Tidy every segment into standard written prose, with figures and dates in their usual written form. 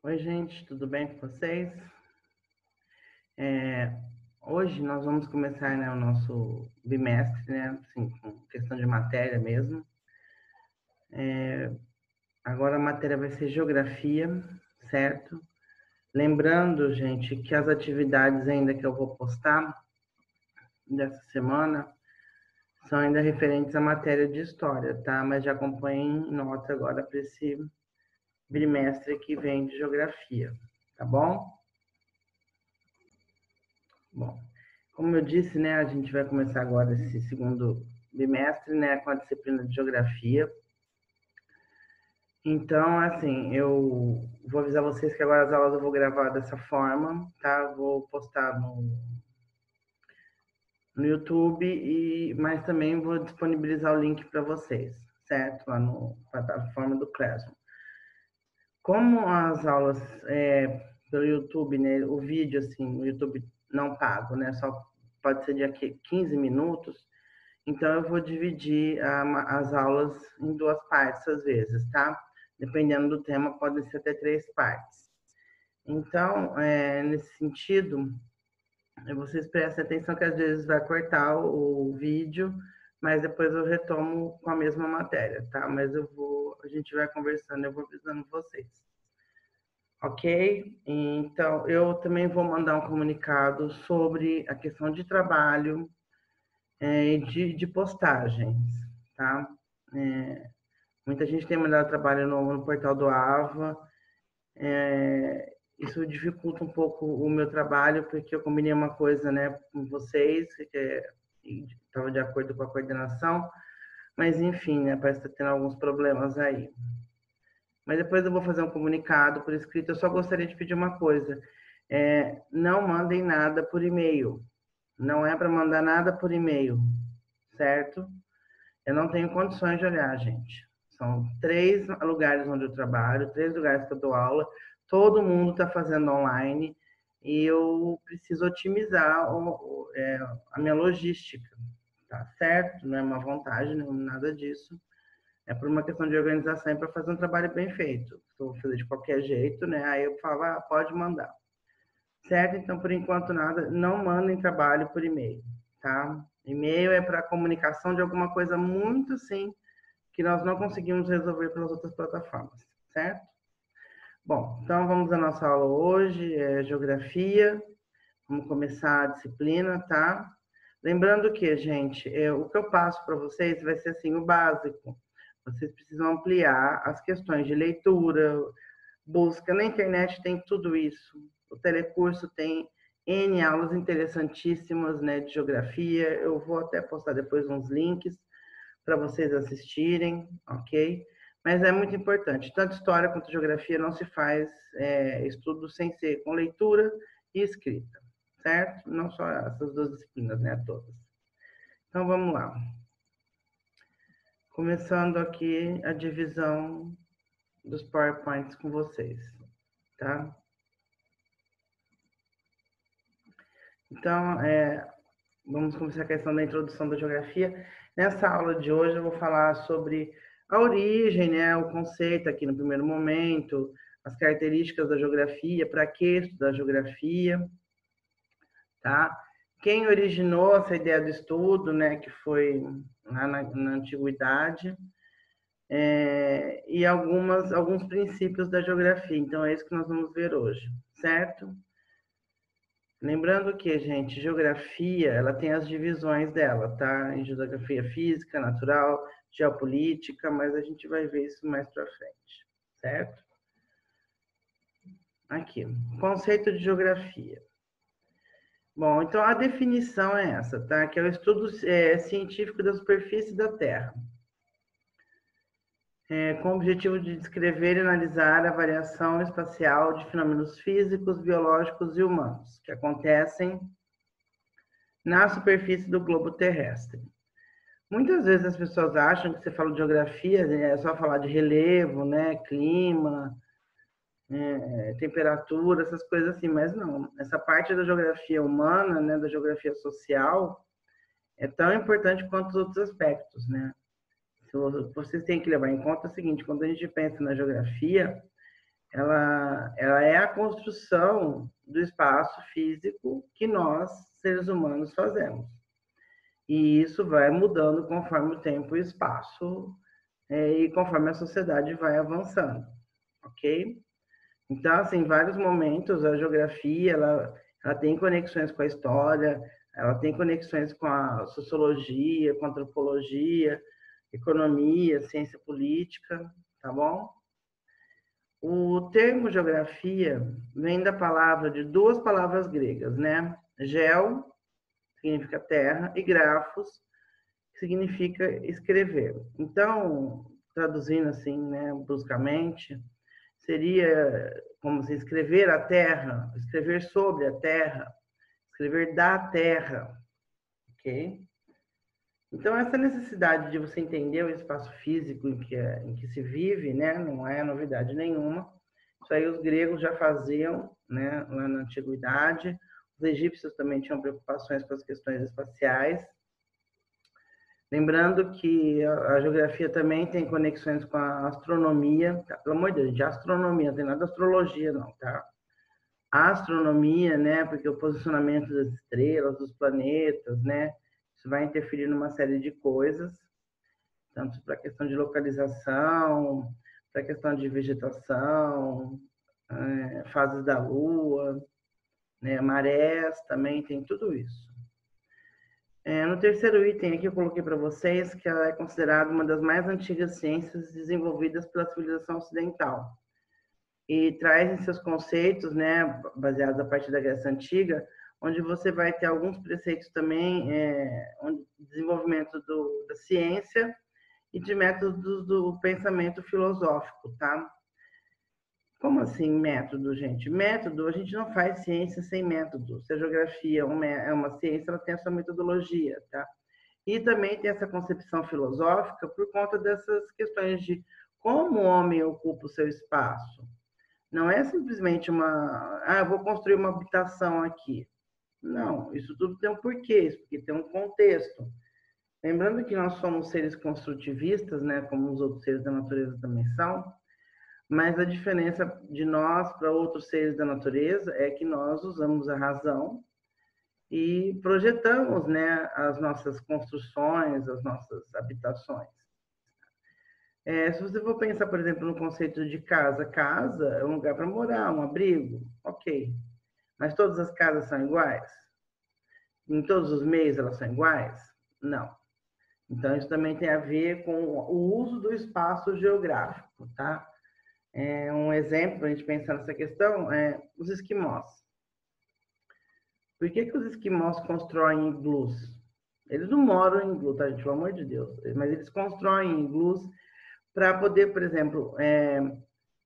Oi, gente, tudo bem com vocês? Hoje nós vamos começar, né, o nosso bimestre, né, assim, com questão de matéria mesmo. Agora a matéria vai ser geografia, certo? Lembrando, gente, que as atividades ainda que eu vou postar dessa semana são ainda referentes à matéria de história, tá? Mas já acompanhem nota agora para esse bimestre que vem de geografia, tá bom? Bom, como eu disse, né, a gente vai começar agora esse segundo bimestre, né, com a disciplina de geografia. Então, assim, eu vou avisar vocês que agora as aulas eu vou gravar dessa forma, tá? Vou postar no YouTube, mas também vou disponibilizar o link para vocês, certo? Lá no plataforma do Classroom. Como as aulas pelo YouTube, né, o vídeo, assim, no YouTube não pago, né, só pode ser de aqui 15 minutos, então eu vou dividir as aulas em duas partes às vezes, tá? Dependendo do tema, podem ser até 3 partes. Então, nesse sentido, vocês prestem atenção que às vezes vai cortar o vídeo, mas depois eu retomo com a mesma matéria, tá? Mas a gente vai conversando, eu vou avisando vocês. Ok? Então, eu também vou mandar um comunicado sobre a questão de trabalho de postagens, tá? Muita gente tem mandado trabalho no portal do AVA. Isso dificulta um pouco o meu trabalho, porque eu combinei uma coisa, né, com vocês, que estava de acordo com a coordenação, mas enfim, né, parece que está tendo alguns problemas aí. Mas depois eu vou fazer um comunicado por escrito. Eu só gostaria de pedir uma coisa: não mandem nada por e-mail. Não é para mandar nada por e-mail, certo? Eu não tenho condições de olhar, gente. São 3 lugares onde eu trabalho, 3 lugares que eu dou aula. Todo mundo está fazendo online e eu preciso otimizar a minha logística, tá certo? Não é uma vontade, não é nada disso. É por uma questão de organização e para fazer um trabalho bem feito. Se eu vou fazer de qualquer jeito, né? Aí eu falo, pode mandar. Certo? Então, por enquanto, nada. Não mandem trabalho por e-mail, tá? E-mail é para comunicação de alguma coisa muito assim que nós não conseguimos resolver pelas outras plataformas, certo? Bom, então vamos à nossa aula hoje, geografia. Vamos começar a disciplina, tá? Lembrando que, gente, o que eu passo para vocês vai ser assim o básico. Vocês precisam ampliar as questões de leitura, busca. Na internet tem tudo isso. O telecurso tem N aulas interessantíssimas, né, de geografia. Eu vou até postar depois uns links para vocês assistirem, ok? Mas é muito importante. Tanto história quanto geografia não se faz estudo sem ser com leitura e escrita, certo? Não só essas duas disciplinas, né, todas. Então vamos lá. Começando aqui a divisão dos PowerPoints com vocês, tá? Então, vamos começar a questão da introdução da geografia. Nessa aula de hoje eu vou falar sobre a origem, né, o conceito aqui no primeiro momento, as características da geografia, para que estudar geografia, tá? Quem originou essa ideia do estudo, né, que foi lá na antiguidade, e alguns princípios da geografia. Então, é isso que nós vamos ver hoje, certo? Lembrando que, gente, geografia, ela tem as divisões dela, tá? Em geografia física, natural, geopolítica, mas a gente vai ver isso mais para frente, certo? Aqui, conceito de geografia. Bom, então a definição é essa, tá? Que é o estudo científico da superfície da Terra, com o objetivo de descrever e analisar a variação espacial de fenômenos físicos, biológicos e humanos que acontecem na superfície do globo terrestre. Muitas vezes as pessoas acham que você fala de geografia, é só falar de relevo, né, clima, temperatura, essas coisas assim, mas não. Essa parte da geografia humana, né, da geografia social, é tão importante quanto os outros aspectos, né? Vocês têm que levar em conta o seguinte: quando a gente pensa na geografia, ela é a construção do espaço físico que nós, seres humanos, fazemos. E isso vai mudando conforme o tempo e o espaço, e conforme a sociedade vai avançando, ok? Então, assim, em vários momentos, a geografia, ela tem conexões com a história, ela tem conexões com a sociologia, com a antropologia, economia, ciência política, tá bom? O termo geografia vem da palavra, de duas palavras gregas, né? Geo, significa terra, e grafos, que significa escrever. Então, traduzindo assim, né, bruscamente, seria como se escrever a terra, escrever sobre a terra, escrever da terra, ok? Então, essa necessidade de você entender o espaço físico em que se vive, né, não é novidade nenhuma. Isso aí os gregos já faziam, né, lá na antiguidade. Os egípcios também tinham preocupações com as questões espaciais. Lembrando que a geografia também tem conexões com a astronomia, tá? Pelo amor de Deus, de astronomia, não tem nada de astrologia não, tá? A astronomia, né, porque o posicionamento das estrelas, dos planetas, né, isso vai interferir numa série de coisas, tanto para a questão de localização, para a questão de vegetação, fases da Lua, né, marés, também tem tudo isso. No terceiro item aqui eu coloquei para vocês que ela é considerada uma das mais antigas ciências desenvolvidas pela civilização ocidental. E traz em seus conceitos, né, baseados a partir da Grécia Antiga, onde você vai ter alguns preceitos também, desenvolvimento da ciência e de métodos do pensamento filosófico, tá? Como assim método, gente? Método, a gente não faz ciência sem método. Se a geografia é uma ciência, ela tem a sua metodologia, tá? E também tem essa concepção filosófica por conta dessas questões de como o homem ocupa o seu espaço. Não é simplesmente eu vou construir uma habitação aqui. Não, isso tudo tem um porquê, isso porque tem um contexto. Lembrando que nós somos seres construtivistas, né, como os outros seres da natureza também são, mas a diferença de nós para outros seres da natureza é que nós usamos a razão e projetamos, né, as nossas construções, as nossas habitações. Se você for pensar, por exemplo, no conceito de casa, casa é um lugar para morar, um abrigo, ok. Mas todas as casas são iguais? Em todos os meios elas são iguais? Não. Então, isso também tem a ver com o uso do espaço geográfico, tá? Um exemplo para a gente pensar nessa questão é os esquimós. Por que os esquimós constroem iglus? Eles não moram em iglu, tá, gente? Pelo amor de Deus. Mas eles constroem iglus para poder, por exemplo,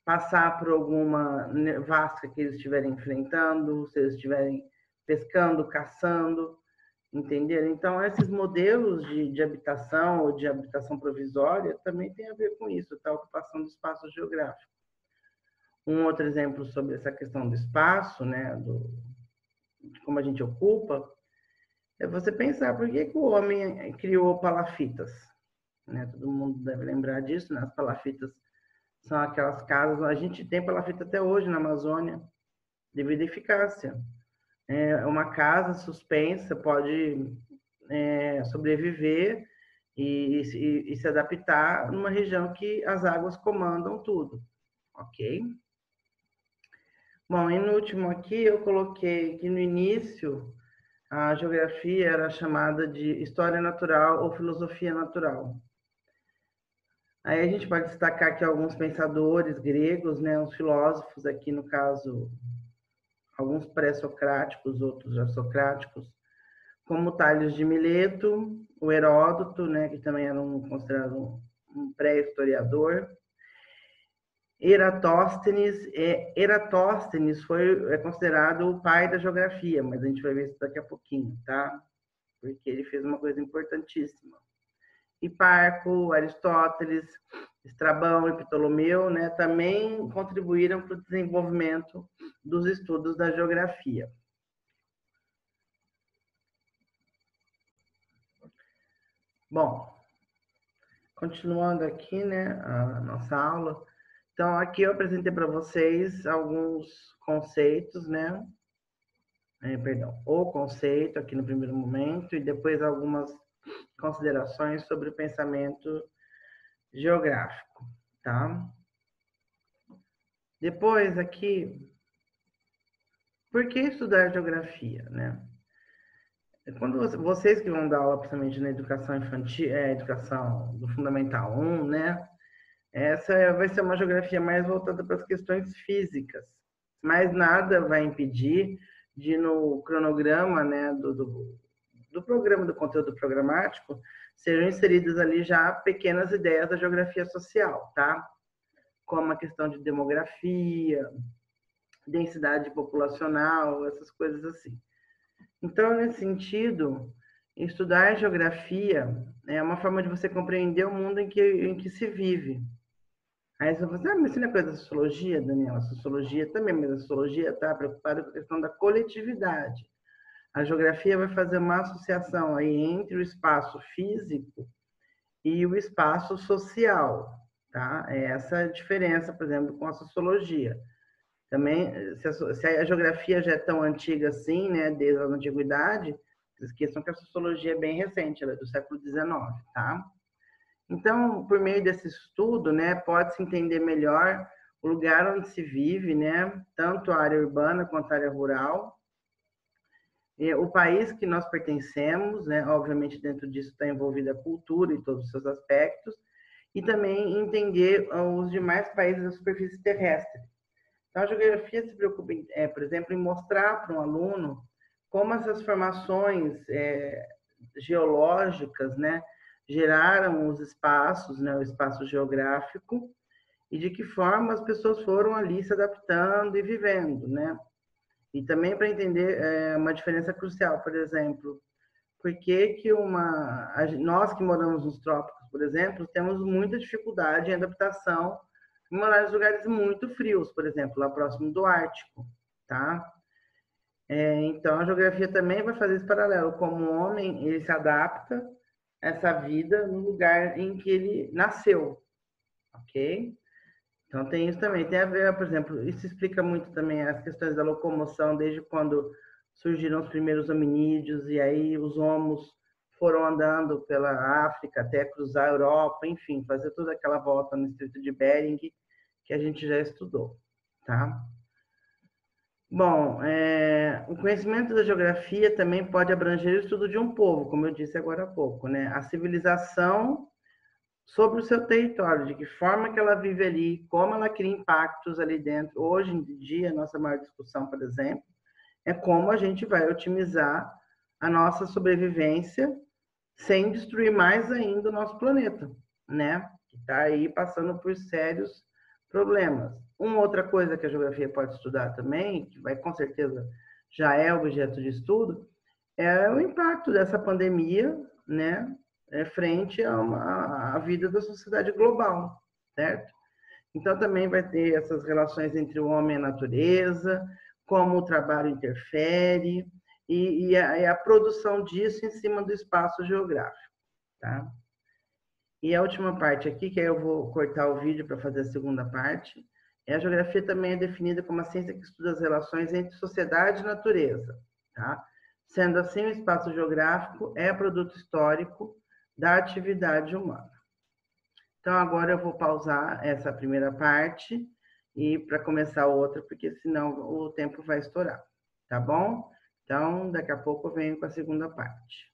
passar por alguma nevasca que eles estiverem enfrentando, se eles estiverem pescando, caçando, entenderam? Então, esses modelos de habitação ou de habitação provisória também tem a ver com isso, tá? A ocupação do espaço geográfico. Um outro exemplo sobre essa questão do espaço, né, de como a gente ocupa, é você pensar por que o homem criou palafitas, né? Todo mundo deve lembrar disso, né? As palafitas são aquelas casas, a gente tem palafita até hoje na Amazônia, devido à eficácia. Uma casa suspensa pode sobreviver e se adaptar numa região que as águas comandam tudo, ok? Bom, e no último aqui eu coloquei que no início a geografia era chamada de história natural ou filosofia natural. Aí a gente pode destacar aqui alguns pensadores gregos, né, os filósofos aqui no caso, alguns pré-socráticos, outros já socráticos, como Tales de Mileto, o Heródoto, né, que também era considerado um pré-historiador, Eratóstenes é considerado o pai da geografia, mas a gente vai ver isso daqui a pouquinho, tá? Porque ele fez uma coisa importantíssima. Hiparco, Aristóteles, Estrabão e Ptolomeu, né, também contribuíram para o desenvolvimento dos estudos da geografia. Bom, continuando aqui, né, a nossa aula, Então, aqui eu apresentei para vocês alguns conceitos, né? Perdão, o conceito aqui no primeiro momento e depois algumas considerações sobre o pensamento geográfico, tá? Depois aqui, por que estudar geografia, né? Quando vocês que vão dar aula, principalmente na educação infantil, educação do Fundamental 1, né? Essa vai ser uma geografia mais voltada para as questões físicas, mas nada vai impedir de no cronograma, né, do programa, do conteúdo programático, sejam inseridas ali já pequenas ideias da geografia social, tá? Como a questão de demografia, densidade populacional, essas coisas assim. Então, nesse sentido, estudar geografia é uma forma de você compreender o mundo em que se vive. Aí você fala assim, mas isso não é coisa da sociologia, Daniela? A sociologia também, mas a sociologia está preocupada com a questão da coletividade. A geografia vai fazer uma associação aí entre o espaço físico e o espaço social, tá? É essa a diferença, por exemplo, com a sociologia. Também, se a geografia já é tão antiga assim, né, desde a antiguidade, esqueçam que a sociologia é bem recente, ela é do século XIX, tá? Então, por meio desse estudo, né, pode-se entender melhor o lugar onde se vive, né, tanto a área urbana quanto a área rural, o país que nós pertencemos, né, obviamente dentro disso está envolvida a cultura e todos os seus aspectos, e também entender os demais países da superfície terrestre. Então, a geografia se preocupa, por exemplo, em mostrar para um aluno como essas formações geológicas, né, geraram os espaços, né, o espaço geográfico, e de que forma as pessoas foram ali se adaptando e vivendo, né? E também para entender uma diferença crucial, por exemplo, por que que nós que moramos nos trópicos, por exemplo, temos muita dificuldade em adaptação em morar em lugares muito frios, por exemplo, lá próximo do Ártico, tá? Então, a geografia também vai fazer esse paralelo, como o homem, ele se adapta a essa vida no lugar em que ele nasceu, ok? Então, tem isso também. Tem a ver, por exemplo, isso explica muito também as questões da locomoção, desde quando surgiram os primeiros hominídeos, e aí os homos foram andando pela África até cruzar a Europa, enfim, fazer toda aquela volta no Estreito de Bering, que a gente já estudou, tá? Bom, o conhecimento da geografia também pode abranger o estudo de um povo, como eu disse agora há pouco, né? A civilização sobre o seu território, de que forma que ela vive ali, como ela cria impactos ali dentro. Hoje em dia, a nossa maior discussão, por exemplo, é como a gente vai otimizar a nossa sobrevivência sem destruir mais ainda o nosso planeta, né? Que está aí passando por sérios problemas. Uma outra coisa que a geografia pode estudar também, que vai com certeza já é objeto de estudo, é o impacto dessa pandemia, né, frente à vida da sociedade global, certo? Então também vai ter essas relações entre o homem e a natureza, como o trabalho interfere e a produção disso em cima do espaço geográfico, tá? E a última parte aqui, que aí eu vou cortar o vídeo para fazer a segunda parte, a geografia também é definida como a ciência que estuda as relações entre sociedade e natureza, tá? Sendo assim, o espaço geográfico é produto histórico da atividade humana. Então, agora eu vou pausar essa primeira parte e para começar outra, porque senão o tempo vai estourar, tá bom? Então, daqui a pouco eu venho com a segunda parte.